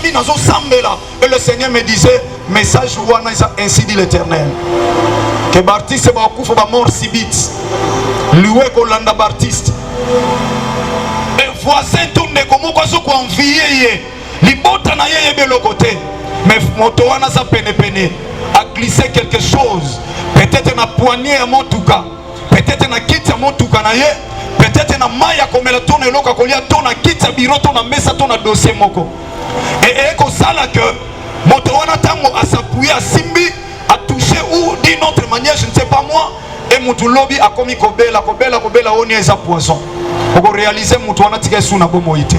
Et le Seigneur me disait, message ainsi dit l'Éternel. Que Baptiste va couper ma mort si vite. Loué Kolanda Baptiste. Et voisin tourne comme quoi ce qu'on envié. Libota na yé de l'autre côté. Mais motoana sa pene pene a glissé quelque chose. Peut-être na poignée à mon tout cas. Peut-être na kit à mon tout cas na yé. Peut-être na maya comme la tourne loka kolia tourne kit à bureau tourne mesa tourne dossier moko. Et eko sala que motoana tango a s'appuyer à Simbi a touché ou d'une autre manière je ne sais pas moi. Et mutu lobby a commis kobela oni eza poison. Pour réaliser mutu wana tika suna bomo ite.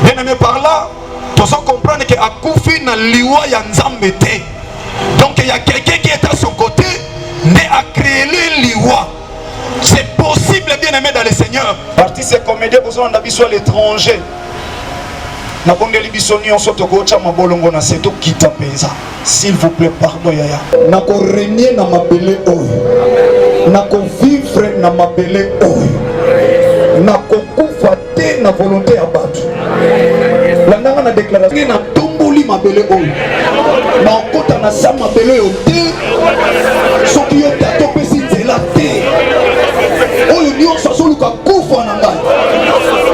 Bien aimé par là. Tu dois comprendre que Akoufi na liwa ya nzambe te. Donc il y a quelqu'un qui est à son côté, mais a créé les liwa. C'est possible, bien aimé dans le Seigneur. Artiste comédien pour ça on a besoin à l'étranger. Na bonde libisoni on soto gocha mabolongo na seto kita pesa. S'il vous plaît pardon yaya. Na ko régner na mabele oyo. Na ko vivre na mabele oyo. Na ko kufa te na volonté ya batu. Landanga na déclaration na tomboli mabele oyo. Na okota na sa mabele oyo te. Soki yo tato pesi nzela te. Oyo nyonso azoluka kufa na ngai.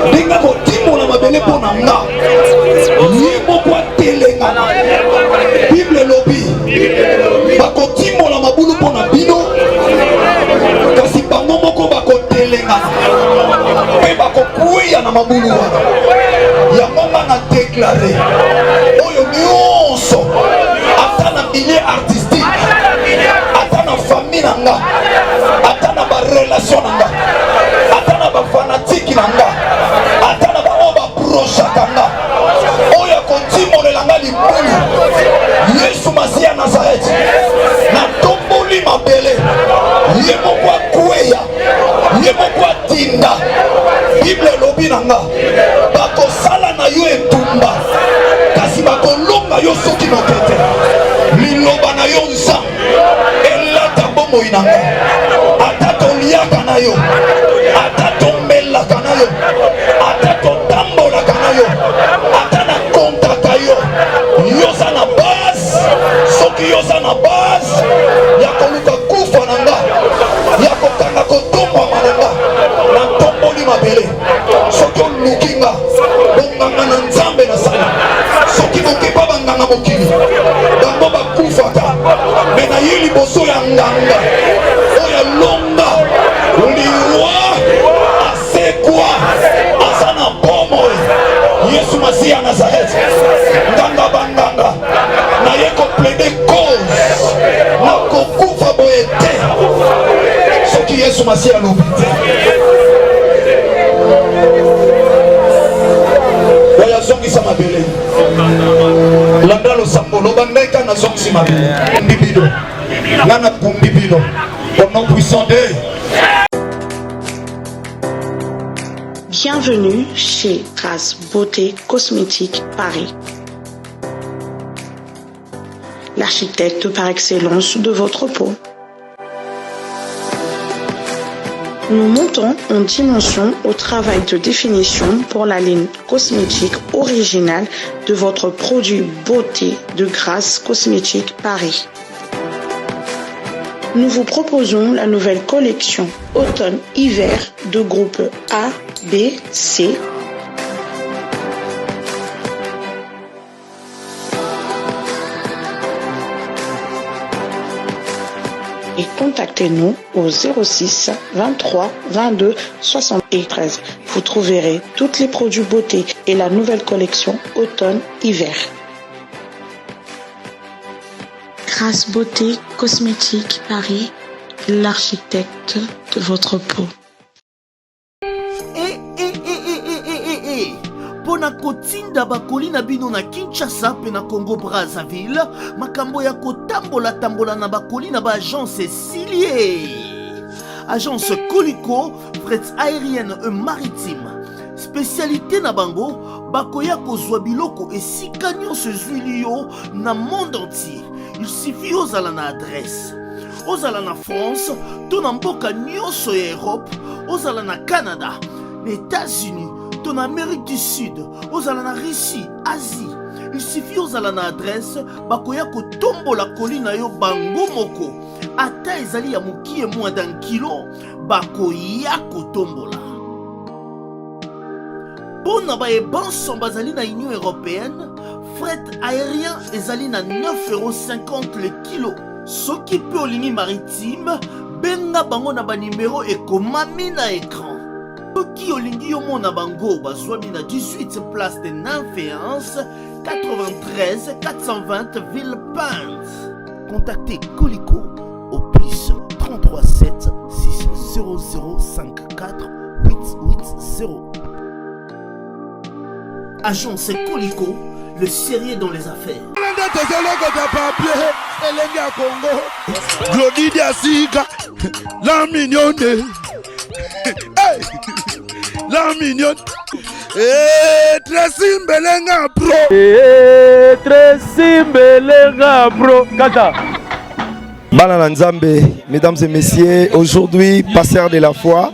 Ndenge kotimola mabele mpo na nga. Ye moko atelengana. Bible lobi. Bakotimola mabulu mpo na bino. Kasi bango moko bakotelengana. Mpe bakokweya na mabulu wana. Yamama na déclaré oyo nyonso ata na milieu artistique ata na famille na nga ata na ba relation na nga ata na ba fanatique na nga ata na ba oyo baprochaka nga oyo akontimolela nga libulu Yesu Masiya Nazareth na tomboli mabele ye moko akweya ye moko atinda Bible elobi na nga bakosala na yo etumba kasi bakolonga yo soki nokete liloba na yo nzambe elata bomoi na nga ata toliaka na yo ata tombelaka na yo ata totambolaka na yo ata na kontaka yo yoza na base soki yoza na base ya koluka kufa na nga ya kokanga kotombwama na nga na tomboli mabele soki oluki nga bonganga na nzambe na sala soki bokepa banganga mokili bango bakufaka me na ye liboso ya nganga oyo alonga liwa asekwa aza na bomo Yesu Masiya Nazareth nganga banganga na ye koplede cause na kokufa boye te soki Yesu Masiya alobi te oyo azongisa mabele landa losambo lobandeka na zongisi mabele mbibido nana kumbibido au nom puissant de Bienvenue chez Grâce Beauté Cosmétique Paris, l'architecte par excellence de votre peau. Nous montons en dimension au travail de définition pour la ligne cosmétique originale de votre produit beauté de Grâce Cosmétique Paris. Nous vous proposons la nouvelle collection automne-hiver de groupe A, B, C. Et contactez-nous au 06 23 22 73. Vous trouverez tous les produits beauté et la nouvelle collection automne-hiver. Grâce Beauté Cosmétique Paris, l'architecte de votre peau. Pona kotinda bakoli na bino na Kinshasa pe na Congo Brazzaville, makambo ya kotambola na bakoli na ba agence Silie. Agence Coliko, fret aérienne et maritime. Spécialité na bango, bakoya kozwa biloko esika nyonso ezwili yo na monde entier. Il suffit ozala na adresse. Ozala na France, to na mboka nyonso ya Europe, ozala na Canada, les États-Unis, en Amérique du Sud, ozala na Russie, Asie, Il suffit ozala na adresse bakoya kotombola colis na yo bango moko ata ezali ya mokie moins d'un kilo bakoya kotombola. Pona ba ebanso bazali na Union Européenne, fret aérien ezali na 9,50 € le kilo. Soki pe olingi maritime, benga bango na ba numéro ekomami na écran. Soki olingi yo mona bango bazwami na 18 place de Nanféance, 93 420 Villepinte. Contactez Colicot au plus 33 7 600 54 880. Agence Colicot, le sérieux dans les affaires. Glodidia Sika, la mignonne, la mignonne, très simbelenga pro, très simbelenga pro, Kata. Bana Nzambe, mesdames et messieurs, aujourd'hui, pasteur de la foi,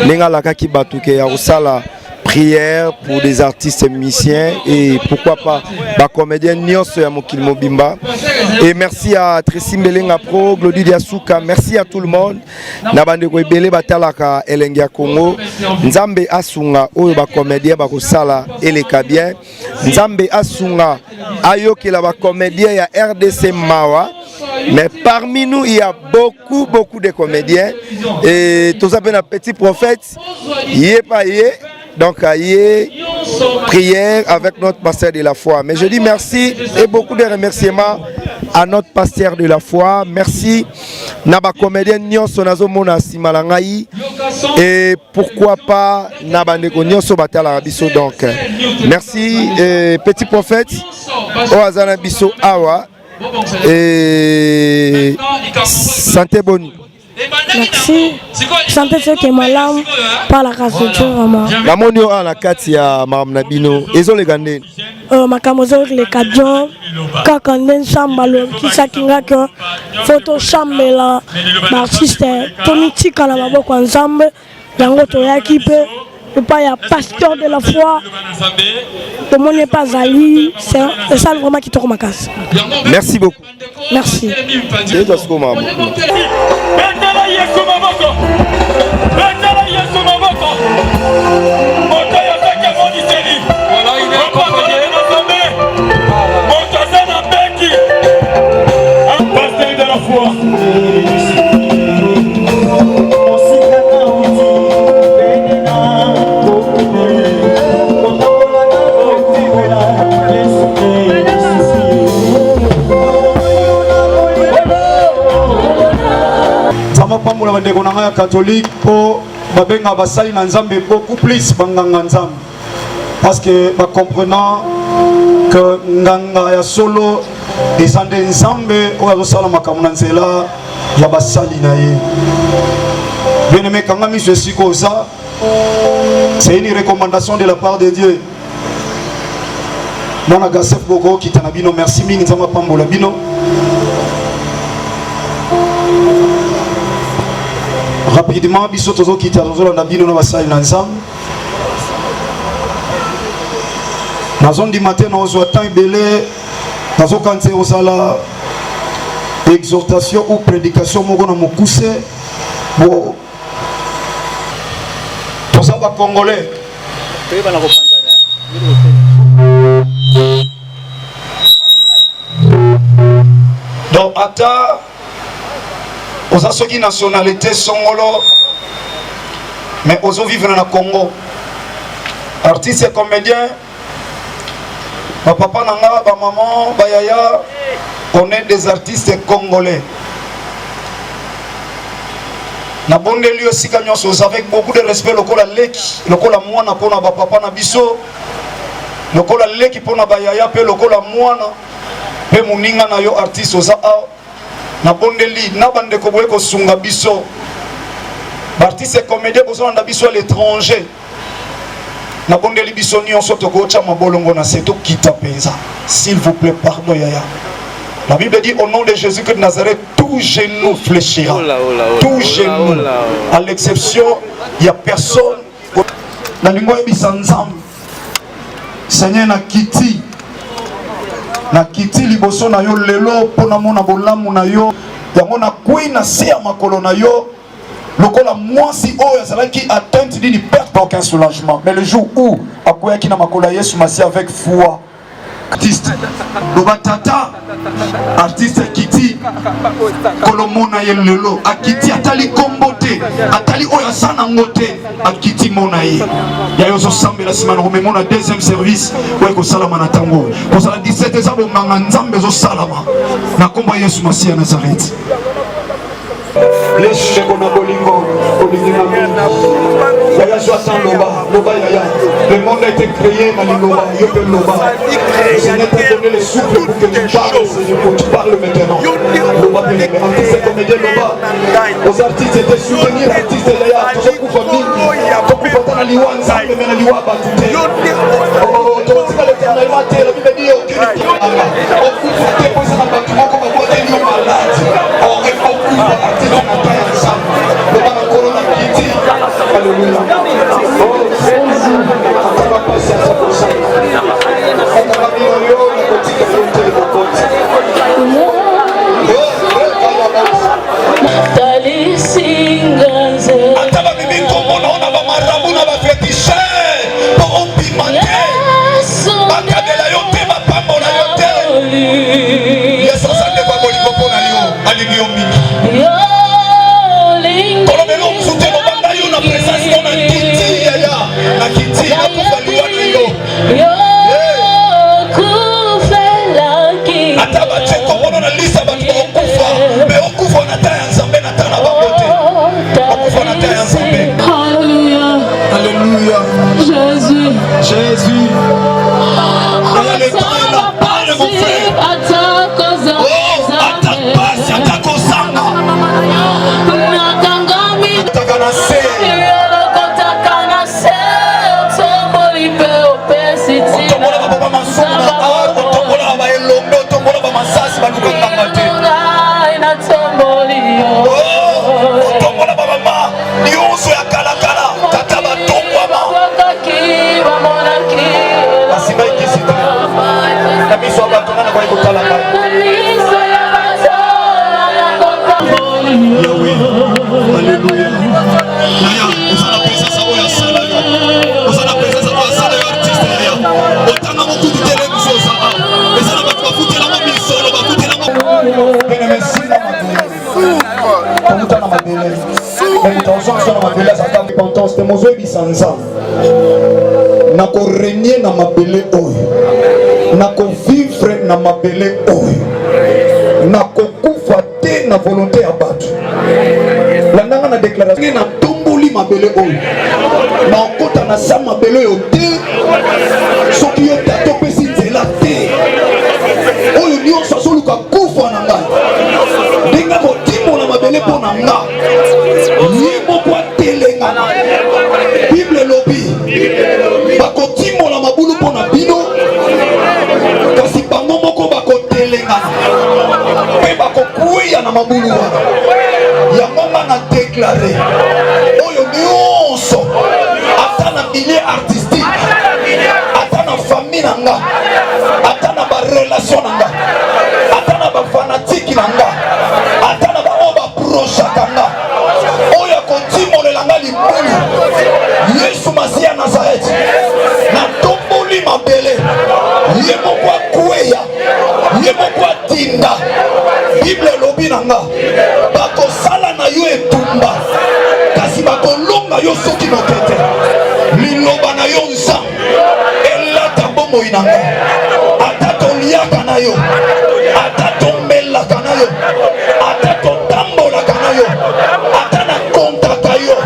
Nenga Lakaki Batuke Yarusala. Prière pour des artistes et musiciens et pourquoi pas la comédienne Nyonso ya Mokil Mobimba. Et merci à Tracy Mbelenga Pro, Glody Diasuka, merci à tout le monde. Nabande ko ebele batalaka elengia Congo. Nzambe asunga oyo ba comédien ba kosala eleka bien. Nzambe asunga ayokela ba comédien ya RDC Mawa. Mais parmi nous, il y a beaucoup de comédiens. Et tout ça, un petit prophète, yé pas yé. Donc, prière avec notre pasteur de la foi. Mais je dis merci et beaucoup de remerciements à notre pasteur de la foi. Merci. Naba comédien Nyonso Nazo Mona Simalangaï. Et pourquoi pas Nabandeko Nyonso Batala Rabiso. Donc, merci. Petit prophète, Oazana Biso Awa. Et santé bonne. Merci. Santé ce qui est malade par la grâce de Dieu vraiment. La monio à la katia Madame Nabino. Ezo les gandés. Makamozo les kadion. Kakanden Sambalo qui s'akinga que photo Sambela. L'artiste Tony Tika la maboko ensemble. Yango toyaki pe. Et pas il y a pasteur de la foi. Le monde n'est pas Ali. C'est ça vraiment qui tourne ma casse. Merci beaucoup. Merci. Pambola bandeko na nga catholique po babenga basali na nzambe beaucoup plus banganga nzambe parce que ba comprenant que nganga ya solo ezande nzambe oyo sala makambo na nzela ya basali na ye. Bien aimé kanga miso siko ça c'est une recommandation de la part de Dieu. Mwana Gasef Boko kitana bino merci mingi nzamba pambola bino. Rapidement, biso tozo kita tozo na bino na basali na nzambe. Na zone du matin na ozo temps belé nazo kanze osala exhortation ou prédication moko na mokuse bo toza ba congolais. Donc ata aux asoki nationalité songolo mais aux vivre dans le Congo artiste et comédien ma papa nanga ba maman ba yaya on est des artistes congolais na bondeli aussi kanyoso avec beaucoup de respect lokola leki lokola mwana pona ba papa na biso lokola leki pona ba yaya pe lokola mwana pe muninga na yo artiste oza na bondeli na bande ko boye ko sunga biso artiste comédien besoin na biso à l'étranger na bondeli biso nyonso to ko cha mabolongo na seto kita penza s'il vous plaît pardon yaya. La Bible dit au nom de Jésus que de Nazareth tout genou fléchira, tout genou à l'exception il y a personne na lingwa bisanzam Seigneur na kiti na kiti liboso na yo lelo pona mona bolamu na yo yango na kwi na se ya makolo na yo lokola mwasi oyo azalaki atteinte d'une perte aucun soulagement mais le jour où akoyaki na makolo ya Yesu Masi avec foi artiste loba tata artiste kiti kolomona ye lelo akiti atali kombo te atali oyo asana ngote akiti mona ye ya yo zosambela nsima na komemona deuxième service oyo kosalama na ntango kozala 17 eza bonganga nzambe ezosalama na kombo ya Yesu Masi ya Nazareth. Les na bolingo olingina yaya joatan loba yaya le monde a été créé na liloba yope loba le Seigneur t'a donné le souffle pour que tu parles Seigneur pour que tu parles maintenant loba mais artiste comédien loba aux artistes étaient soutenir artiste yaya tozokufa mingi tokufa na liwa nzambe mena liwa batute totika l'éternellement te la Bible dit aucune okufa te posa na bato moko baboteli yo malade okufa artiste nako régner na mabele oyo nako vivre na mabele oyo nako kufa te na volonté ya bato landanga na déclaration na tomboli mabele oyo na okota na sa mabele oyo te soki yo tato pesi nzela te oyo nyonso azoluka kufa na ngai ndenge kotimola mabele mpo na nga ye moko atelengana Bible lobi bakotimola mabulu mpo na bino kasi bango moko bakotelengana mpe bakokweya na mabulu wana yango nga na deklare oyo nyonso ata na milieu artistique ata na famille na nga ata na barelation na nga ata na bafanatiki na nga ata na baoyo baprochaka nga oyo akotimolela nga libulu Yesu Masi ya Nazareth na tomboli mabele ye moko akweya ye moko atinda Bible lobi na nga bakosala na yo etumba kasi bakolonga yo soki nokete liloba na yo nzambe elata bomoi na nga ata toliaka na yo ata tombelaka na yo ata totambolaka na yo ata na kontaka yo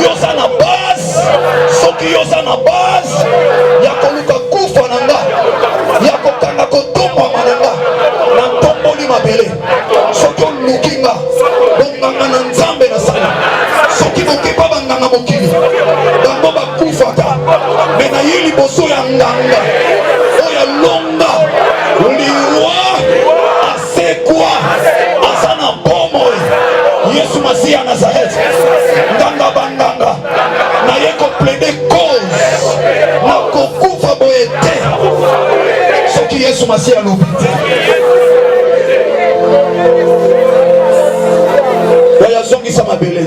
yoza na base soki yoza na base ya koluka kufa na nga ya kokanga kotombwama na nga na tomboli mabele soki oluki nga bonganga na nzambe na sala soki bokepa banganga mokili bango bakufaka me na ye liboso ya nganga oyo alonga liwa asekwa aza na bomoi Yesu Masi ya Nazareth nganga banganga na ye koplede cause na kokufa boye te soki Yesu Masiya alobi. Oya zongisa mabele.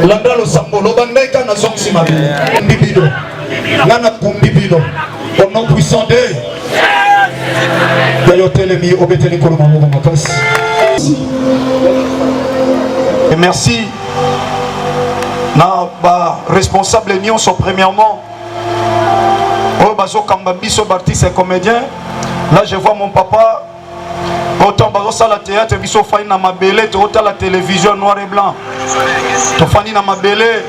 Landa lo sambolo bandeka na zongisi mabele. Bibido. Nana kumbibido. Au nom puissant de Yayotelemi obeteli kolomamo makasi. Et merci na ba responsable nyonso premièrement. Oh bazo kamba biso artiste et comédien. Là je vois mon papa. Autant bazo sala théâtre biso fani na mabele to la télévision noir et blanc. To fani na mabele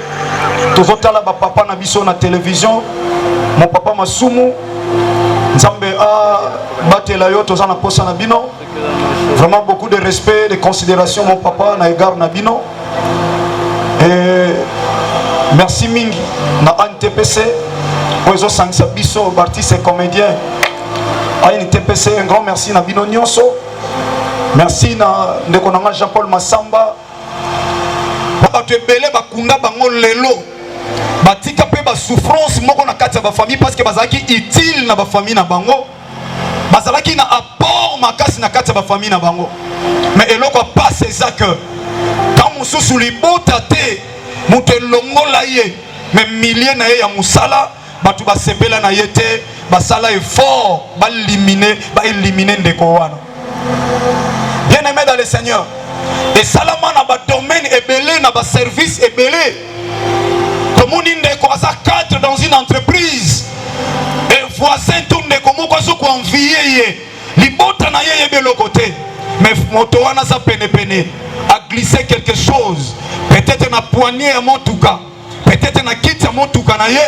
to la ba papa na biso na télévision. Mon papa Masumu Nzambe a batela yo to na posa na bino. Vraiment beaucoup de respect, de considération mon papa na égard na bino. Et merci mingi na NTPC. Ozo sangsa biso artiste et comédien. A NTPC un grand merci na bino nyonso. Merci na ndeko nanga Jean-Paul Massamba. Ba te belé ba kunda bango lelo. Batika pe ba souffrance moko na kati ya ba famille parce que bazalaki utile na ba famille na bango. Bazalaki na apport makasi na kati ya ba famille na bango. Mais eloko passe ça que quand mususu libota te muto longola ye mais milliers na ye ya musala batu ba sepela na ye te basala effort ba éliminer ndeko wana. Bien aimé dans le Seigneur. Et salama na ba domaine ebelé na ba service ebelé. Comme on est cadre dans une entreprise, et voisin tourne comme on est envié, libota na ye de l'autre côté, mais motoana sa pene a glissé quelque chose, peut-être na poignée à mon tout cas, peut-être na kit à mon tout cas na ye,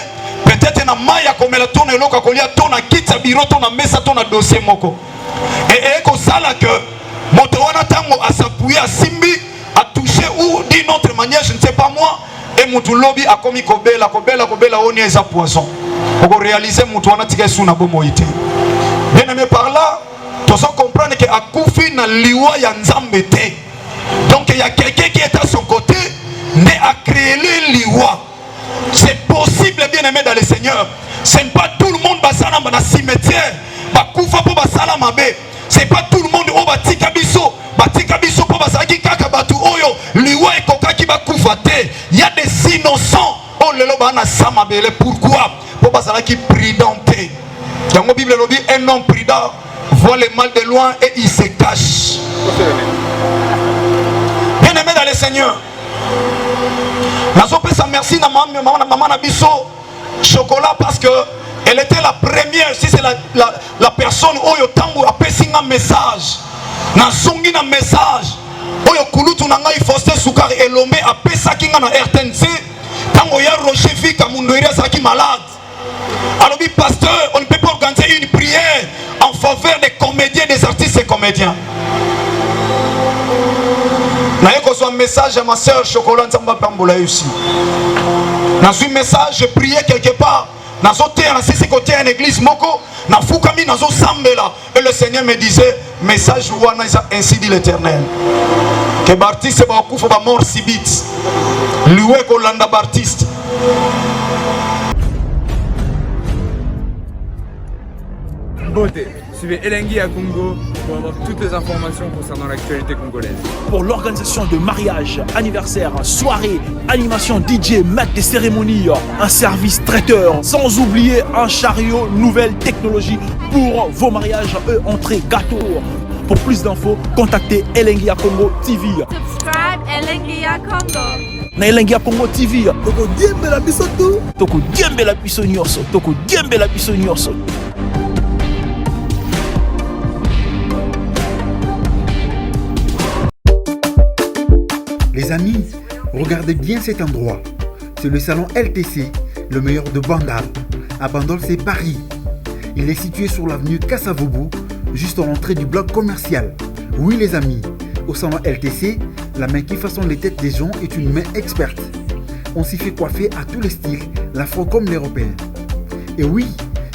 peut-être na maya comme la tourne loka kolia tourne kit à bureau tourne mesa tourne dossier moko, et ko sala que motoana tango a s'appuyer à simbi a touché ou d'une autre manière je ne sais pas moi. Et mutu lobby a commis kobela on est à poisson. Pour réaliser mutu on a tiré sous na bomoïté. Bien aimé par là, tu dois comprendre que à Koufi na liwa ya nzambe te. Donc il y a quelqu'un qui est à son côté, né à créer les liwa. C'est possible bien aimé dans le Seigneur. Ce n'est pas tout le monde basana na cimetière, ba koufa po basala mabe. C'est pas tout le monde au batika biso po basaki kaka batu oyo liwa ekokaki ba koufa te. Il y a des innocents. Oh le loba na samabele. Pourquoi? Pour basaki prudente. Dans la Bible dit un homme prudent voit le mal de loin et il se cache. Bien aimé dans le Seigneur. Nazopesa merci na maman na biso chocolat parce que elle était la première. Si c'est la personne oyo tango a passé un message. Na songi na message. Oyo kulutu na ngai Faustin Soukar Elombe a pesa kinga na RTNC. Tango ya Roger Vika Mundoira saki malade. Alors oui pasteur, on ne peut pas organiser une prière en faveur des comédiens, des artistes et comédiens. Na yeko so message à ma soeur Chocolat Nzamba Pambola aussi. Dans un message, je priais quelque part. Dans un terrain, si c'est côté une église moko, na fukami dans un sambela. Et le Seigneur me disait, message wana ainsi dit l'Éternel. Que Baptiste va couper ba mort sibit. Loué Kolanda Baptiste. Beauté. Suivez Elengi à Congo pour avoir toutes les informations concernant l'actualité congolaise. Pour l'organisation de mariage, anniversaire, soirée, animation DJ, maître des cérémonies, un service traiteur, sans oublier un chariot, nouvelle technologie pour vos mariages, entrée, gâteau. Pour plus d'infos, contactez Elengi à Congo TV. Subscribe Elengi à Congo. Na Elengi à Congo TV. Toko diembe la biso tout. Toko diembe la biso nyonso. Toko diembe la biso nyonso. Les amis, regardez bien cet endroit. C'est le salon LTC, le meilleur de Bandal. À Bandal, c'est Paris. Il est situé sur l'avenue Kassavoubou, juste à l'entrée du bloc commercial. Oui les amis, au salon LTC, la main qui façonne les têtes des gens est une main experte. On s'y fait coiffer à tous les styles, l'afro comme l'européen. Et oui,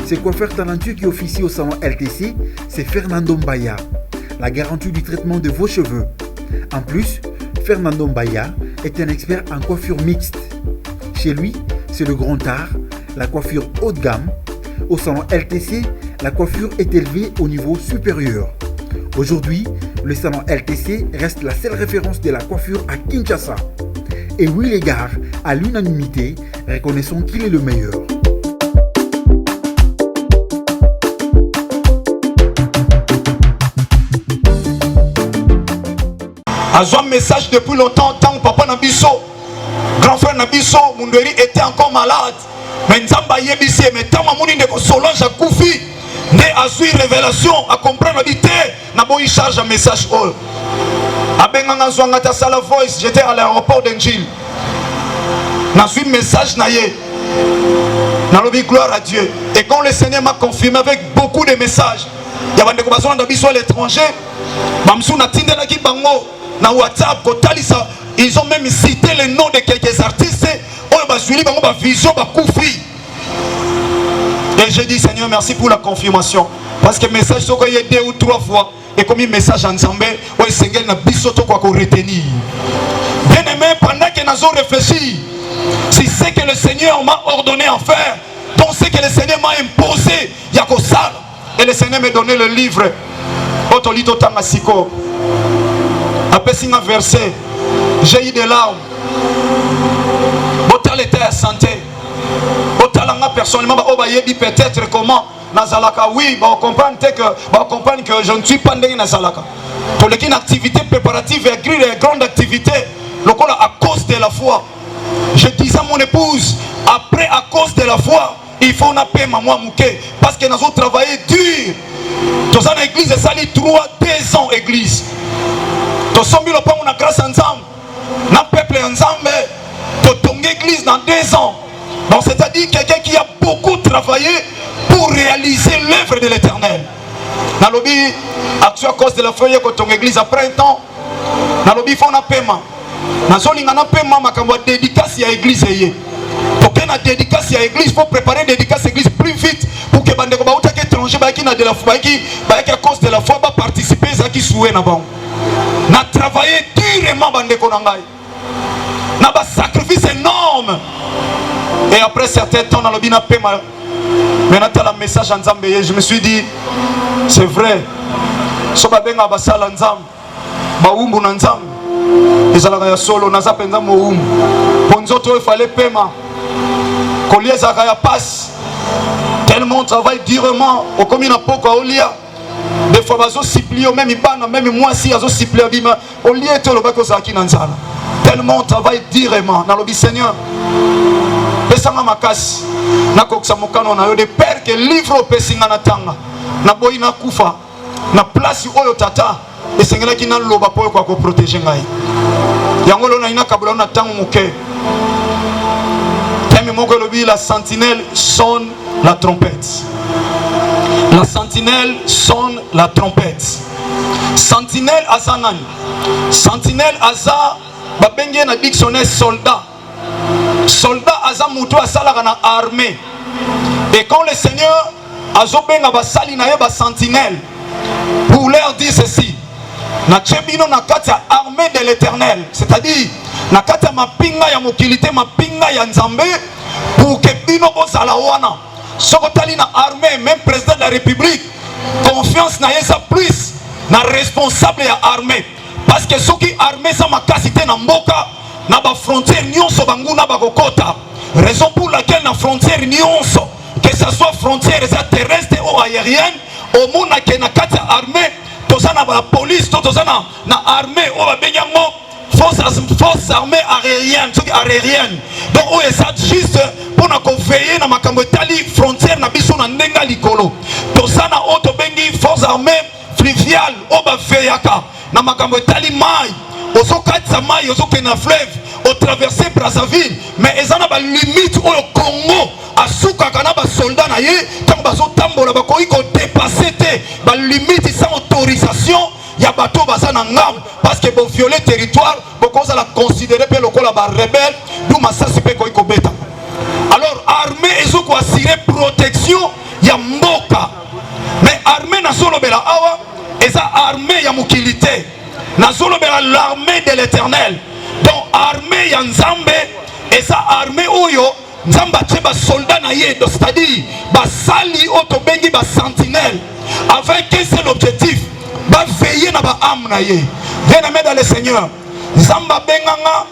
ce coiffeur talentueux qui officie au salon LTC, c'est Fernando Mbaya, la garantie du traitement de vos cheveux. En plus, Fernando Mbaya est un expert en coiffure mixte. Chez lui, c'est le grand art, la coiffure haut de gamme. Au salon LTC, la coiffure est élevée au niveau supérieur. Aujourd'hui, le salon LTC reste la seule référence de la coiffure à Kinshasa. Et oui les gars, à l'unanimité, reconnaissons qu'il est le meilleur. Un message depuis longtemps, tant que papa Nabiso, grand frère Nabiso, Munderi était encore malade. Mais Nzamba Yebisi, mais tant que Ndeko Solange a Koufi, ne a su révélation, à comprendre l'habité, n'a pas eu charge un message. Abenganga Zwangata Sala Voice, j'étais à l'aéroport d'Engil. N'a su message naïe. N'a l'objet gloire à Dieu. Et quand le Seigneur m'a confirmé avec beaucoup de messages, il y a des combattants d'Abiso à l'étranger, Bamsou n'a tindé qui bango. Na WhatsApp, ils ont même cité les noms de quelques artistes. Et j'ai dit Seigneur merci pour la confirmation. Parce que le message il y a 2 ou 3 fois. Et comme un message ensemble, le Seigneur n'a pas retenir. Bien aimé, pendant que nous avons réfléchi, si c'est que le Seigneur m'a ordonné en faire, donc c'est que le Seigneur m'a imposé, il y a que ça. Et le Seigneur m'a donné le livre. Otolito Tangasiko. Après un verset, j'ai eu des larmes. Botal était à santé. Botalanga personnellement, peut-être comment Nazalaka, oui, on comprend que je ne suis pas né Nazalaka. Pour une activité préparative et une grande activité, à cause de la foi. Je disais à mon épouse, après à cause de la foi, il faut une paix, maman mouké. Parce que nous avons travaillé dur. Dans une église, ça a 2 ans église. Nous sommes la grâce ensemble. Dans le peuple ensemble, dans l'église dans 2 ans. Donc c'est-à-dire quelqu'un qui a beaucoup travaillé pour réaliser l'œuvre de l'Éternel. Dans le lobby, à cause de la feuille que ton église après un temps, dans le lobby, il faut un paiement. Dans le lobby, il faut un paiement, il faut une dédicace à l'église. Pour qu'il y ait une dédicace à l'église, il faut préparer une dédicace à l'église plus vite pour que les étrangers qui à cause de la foi participer à qui souhait. On a travaillé durement dans un sacrifice énorme. Et après certains temps, dans le bina paiement, maintenant tu as le message en Zambie. Je me suis dit, c'est vrai. Si tu as un basal en Zambie, baumbu en Zambie, ils ont solo, ils ont un moumbu. Pour nous autres, il fallait paiement. Collier Zagaya passe. Tellement on travaille durement. Au commun à Poko, au lia. Des fois, ils ont supplié, même moi si ils ont supplié, au lieu de le bac aux acquis dans Zala. Tellement on travaille durement. Dans le Seigneur. Pesanga makas. Na koksa mokano na yo de père que livre au pesinga na tanga. Na boy na kufa. Na place oyo tata. Et Seigneur qui na loba po ko protéger ngai. Yangolo na ina kabula na tango moke. Temi moko lobi la sentinelle sonne la trompette. La sentinelle sonne la trompette. Sentinelle azanani. Sentinelle aza babenge na dictionnaire soldat. Soldat aza mutu asalaka na armée. Et quand le Seigneur azobenga basali na ye ba sentinelle pour leur dire ceci. Na chebino na kati ya armée de l'Éternel, c'est-à-dire na kati ya mapinga ya mokilité mapinga ya Nzambe pour que bino bozala wana. Sokotali na armée, même président de la République, confiance na yesa plus na responsable ya armée. Parce que ceux qui armée sa makasité na mboka na ba frontière nyonso banguna bakokota. Raison pour laquelle na frontière nyonso, que ce soit frontière terrestre ou aérienne, au monde na kati ya armée, tozana ba police, tozana na armée ou ba benyango force armée aérienne, aérienne. Donc on est juste pour nous veiller na makambo tali frontière na biso na ndenga likolo. Tozana auto bengi force armée fluviale ou ba veyaka na makambo tali mai. Ozo katsa mai, ozo kena fleuve, au traverser Brazzaville, mais ezana ba limite au Congo. Asuka kana ba soldat na ye, tant bazo tambola ba ko iko dépasser te, ba limite sans autorisation. Il y a bateau bazana ngam parce que bon violer territoire, beaucoup ça la considérer pe lokola ba rebelle, d'où masasi pe ko iko beta. Alors armée ezo ko assurer protection ya mboka. Mais armée na solo bela awa, eza armée ya mukilité. Na solo bela l'armée de l'Éternel. Donc armée ya Nzambe, eza armée oyo nzamba tie ba soldat na ye, c'est-à-dire ba sali auto bengi ba sentinelle avec un seul objectif, ba veiller na ba âme na ye. Bien-aimé dans le Seigneur, nzamba benganga,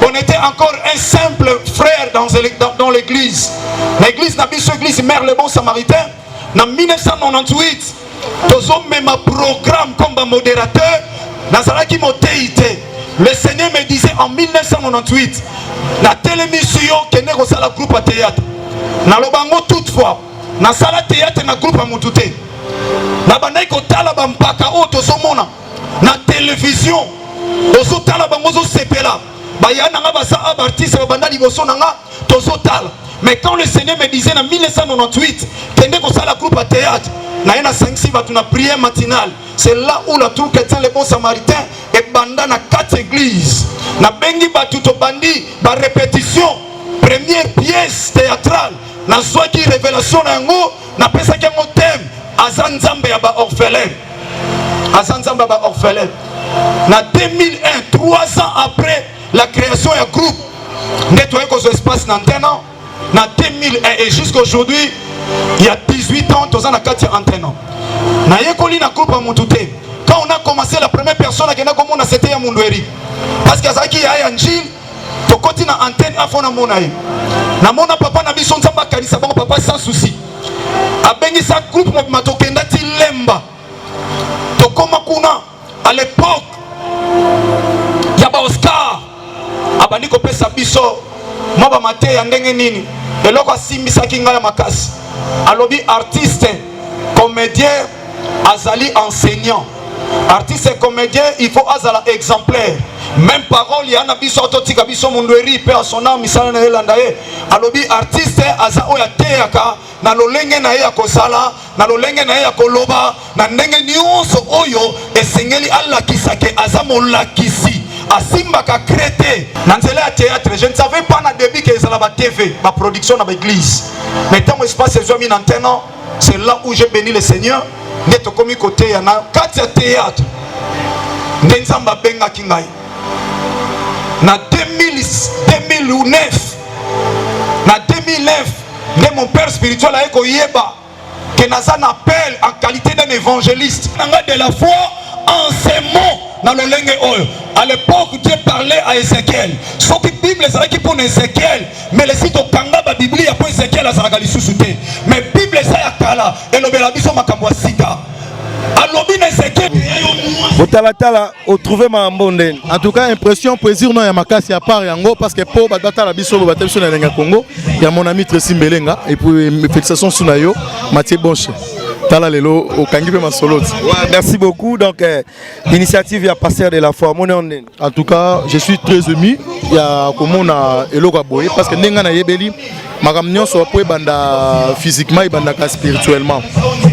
on était encore un simple frère dans l'église. L'église n'a pas l'église Mère le Bon Samaritain. En 1998, tous ont même un programme comme modérateur. Le Seigneur me disait en 1998, la télémission qui est dans la groupe à théâtre. Dans le bango toutefois, dans la salle théâtre na groupe à Moutouté. Na bandai ko tala bampaka o to somona. Na télévision, ozo tala bango zo sepela. Mais quand le Seigneur me disait en 1998 qu'il y a la groupe à théâtre, il y a 5-6 prière matinale. C'est là où la tour chrétien le Bon Samaritain est bandé dans 4 églises. Na bengi batuto bandi ba répétition première pièce théâtrale. Na soki révélation na ngo na pesa ke mo thème azanzambe ya ba orphelin. Azanzambe ba orphelin. Na 2001, 3 ans après la création du groupe, nettoyer nos espaces dans 1 an, dans 2001 et jusqu'à aujourd'hui, il y a 18 ans, tous en a 4 antennes. Na yekoli na groupe à Moutouté. Quand on a commencé, la première personne qui a commencé c'était Yamundweri. Parce que Zaki a un Gilles, to côté na antenne à fond na monaï. Na mona papa na bison samba kalisa bon papa sans souci. A bengi sa groupe matokenda ti lemba. To koma kuna à l'époque Yaba Oscar abandi ko pesa biso maba mate ya ndenge nini eloko asimbisa kinga ya makasi alobi artiste comédien azali enseignant artiste et comédien il faut azala exemplaire même parole ya na biso totika biso mundweri pe asona misala na elanda ye alobi artiste aza oya teaka na lolenge na ye ya kosala na lolenge na ye ya koloba na ndenge nyonso oyo esengeli alakisa ke aza molakisi asimbaka crété dans le théâtre. Je ne savais pas au début que ça la TV, ma production dans l'église. Mais tant que espace est mis en antenne, c'est là où j'ai béni le Seigneur. N'est au commis côté il y a 4 théâtres. Nenzamba benga kingai. Na 2009, na 2009, mon père spirituel a écouté que Nazan appelle en qualité d'un évangéliste. De la foi en ces mots. Dans le langue oil. À l'époque, Dieu parlait à Ézéchiel. Ce qui Bible c'est qui pour Ézéchiel, mais le site au Kanga la Bible a pour Ézéchiel à Zaragali sous-souté. Mais Bible c'est à Kala et le Belabiso Makamwasika. Alobine Ézéchiel. Botalatala, au trouver ma mbonde. En tout cas, impression, plaisir non yamakasi à part yango parce que pour batala biso batem sur la Congo, il y a mon ami Tracy Mbelenga et puis félicitations Sunayo, Mathieu Bonche. Merci beaucoup. Donc, l'initiative a passé de la foi. En tout cas, je suis très ému. Il y a comme on a Elogaboye parce que Nenga Yebeli, ma camion soit pour banda physiquement et banda spirituellement.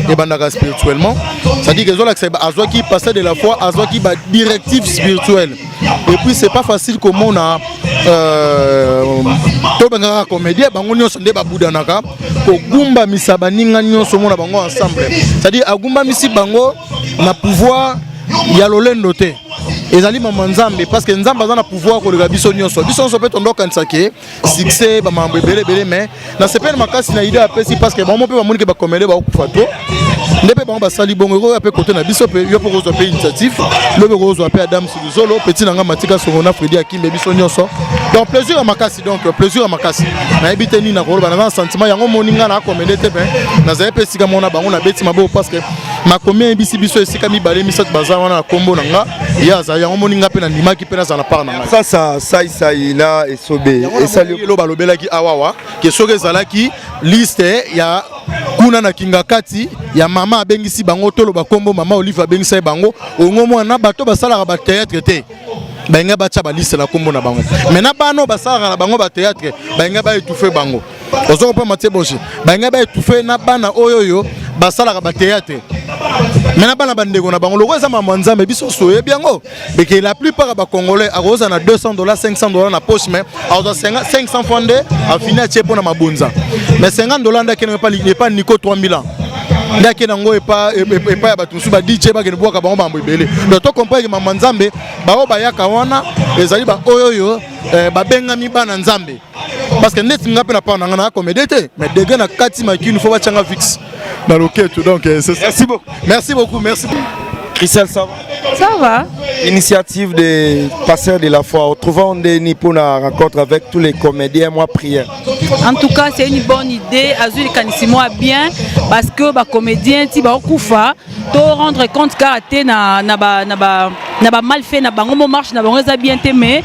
Et banda spirituellement, ça dit que Azwa qui passait de la foi, Azwa qui bat directive spirituelle. Et puis c'est pas facile comme on a Tobanga comédien, bangonyo sonde babudanaka, Ogumba misabaninga nyonso mona bango ensemble. C'est-à-dire Agumba misi bango na pouvoir ya lolendo te. Ezali mamanzambe parce que nzamba za na pouvoir ko le biso nyonso. Biso nyonso pe tondo kansake succès ba mambe belé mais na sepel makasi na idée apesi parce que bon pe ba moni ke ba comédien ba okufa to. Ndebe bango ba sali bongo ko pe côté na biso pe yo pe ko zo pe initiative. Le ko zo pe Adam Suluzolo petit nanga matika songona Fredi Akimbe biso nyonso. Donc plaisir à makasi donc plaisir à makasi. Na ebite ni na ko ba na sentiment yango moninga na comédien te ben. Na za pe sika mona bango na beti mabo parce que ma combien bisi biso esika mi balé mi sat bazar wana kombo nanga ya za yango moninga pe na ndimaki pe na za na par nanga ça il a et sobé et ça lo balobelaki awawa ke soke zalaki liste ya kuna na kingakati ya mama abengisi bango tolo bakombo mama Olive abengisa bango ongomo na bato basala ba théâtre te benga bacha ba liste la kombo na bango mena bano basala bango ba théâtre benga ba étouffer bango ozo pas Mathieu Bonche benga ba étouffer na bana oyoyo basala ba théâtre. Maintenant, bana bandeko na bango loko eza mamanza mais biso soye biango mais que la plupart ba congolais a rosa na $200 $500 na poche mais a 500 francs a fini a chepo na mabonza mais $50 ndake n'est pas Nico 3000 ans ndake nango et pas ba tusu ba DJ ba ke boka bango ba mbebele donc to comprendre que mamanzambe ba o ba yaka wana ezali ba oyoyo ba benga mi bana nzambe parce que net nga pe na pa na comédie mais dégâts na kati makini faut ba changa fixe dans le quête donc c'est ça. Merci beaucoup merci. Christelle, ça va? Ça va. Initiative des passeurs de la foi. Retrouvons des pour la rencontre avec tous les comédiens, moi prière. En tout cas, c'est une bonne idée. Azul Kanissimo bien parce que les comédiens, si ba kufa, to rendre compte karaté na mal fait na bango marche na bango bien mais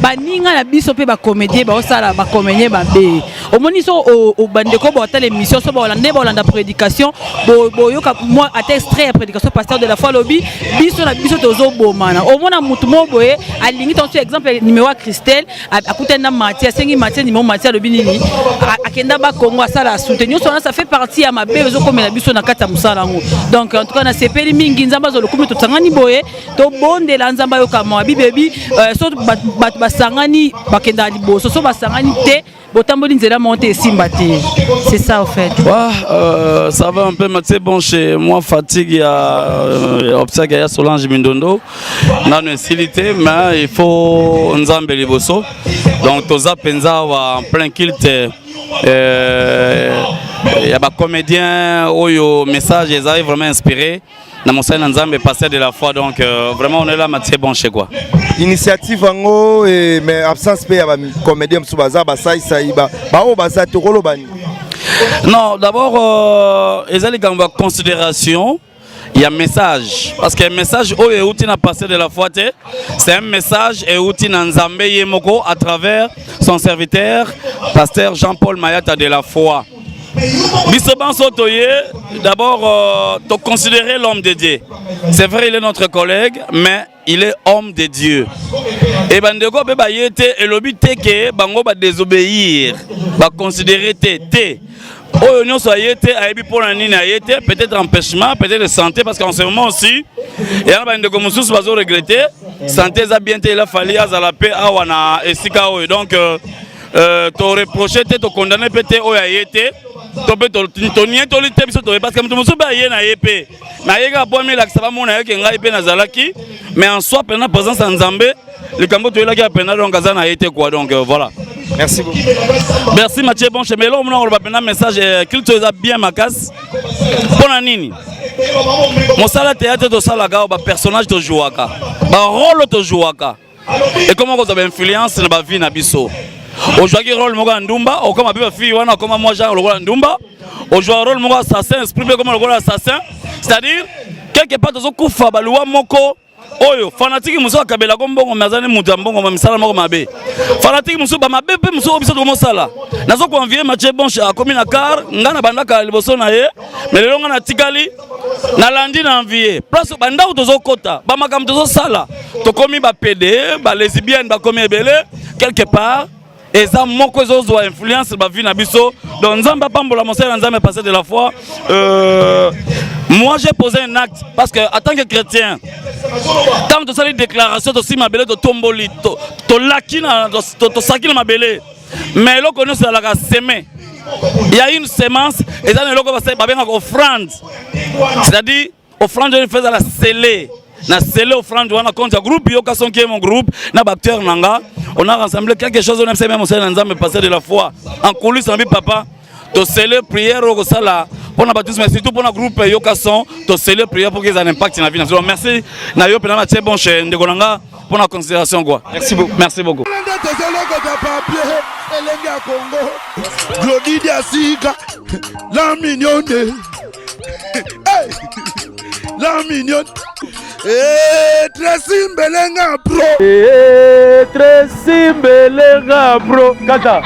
baninga na biso pe ba comédien ba osala ba comédien ba be. Au moniso au bandeko ba telle émission so ba olanda prédication bo yoka moi à extrait prédication pasteur de la foi lobby biso na biso tozo bomana. Au mona mutu mo boye alingi ton exemple numéro Christelle akutenda Mathieu sengi Mathieu numéro Mathieu lobby nini akenda ba Congo asala soutenir ça fait partie à ma be ozo comme na biso na kata musala ngo. Donc en tout cas na sepeli mingi nzamba zo lokumu to tsangani boye to bonde la nzamba yoka mo bibebi so basangani bakenda liboso so basangani te botamboli nzela monter simbati. C'est ça en fait. Ça va un peu Mathieu bon chez moi fatigue il y a obstacle il y a Solange Mindondo na necessité mais il faut nzambe liboso donc toza penza en plein culte il y a des comédiens oyo message ils arrivent vraiment inspirés dans mon sein nzambe passer de la foi donc vraiment on est là Mathieu bon chez quoi. Initiative ango mais absence pe ya ba comédien msubaza ba sai ba o ba sa tokolo bani. Non, d'abord ils allaient dans considération. Il y a un message parce que le message où est outil n'a passé de la foi c'est un message et outil dans Nzambe Yemoko à travers son serviteur pasteur Jean-Paul Mayata de la foi. Bisoban Sotoye d'abord tu considérer l'homme de Dieu. C'est vrai il est notre collègue mais il est homme de Dieu. Et bandeko be ba yete et lobi te que bango ba désobéir, ba considérer te oh, nous sommes pour peut-être empêchement, peut-être santé, parce qu'en ce moment aussi, il y a des gens qui sont regrettés. Santé, il a fallu à la paix, et donc, tu reproché, tu condamné, peut-être, mais en soi, pendant la présence en Zambé, le Cambo tu es là qui a pendant donc été quoi donc voilà. Merci beaucoup. Merci Mathieu bon chez Melo on va pendant message qu'il te a bien ma casse. Pour la nini. Mon sala théâtre to sala ga ba personnage to jouaka. Ba rôle to jouaka. Et comment vous avez influence na ba vie na biso. O joue rôle mo ga ndumba o comme ba fille wana comme moi genre le ndumba. O joue rôle mo ga assassin esprit comme le assassin. C'est-à-dire quelque part to kufa ba loi moko oyo fanatique muso akabela ko mbongo mazane mutu mbongo mamisala moko mabe fanatique muso ba mabe pe muso biso ko mosala nazo convier Mathieu Bonche a komi na car ngana bandaka liboso na ye mais lelo ngana tikali na landi na envier place banda tozo kota ba makam tozo sala to komi ba PD ba lesbienne ba komi ebele quelque part et ça moko ezo influence ba vie na biso donc nzamba pambola mosala nzamba passer de la foi moi j'ai posé un acte parce que en tant que chrétien tant de cette déclaration de si ma belle de tomboli to lakina to sakina ma belle mais là qu'on est la semer il y a une semence et ça ne l'on va faire bien offrande c'est-à-dire offrande de faire la sceller na sceller offrande on a compte groupe yoka son qui est mon groupe na acteur nanga on a rassemblé quelque chose on a fait même on s'est ensemble passer de la foi en coulisses en papa to sceller prière au sala pour la baptême mais surtout pour le groupe Yokason to sceller prière pour qu'ils aient un impact dans la vie. Merci na yo pena Mathieu bon chez Ndegolanga pour la considération quoi. Merci beaucoup. Merci beaucoup. La mignonne. La mignonne. Tracy Mbelenga bro. Tracy Mbelenga bro. Kata.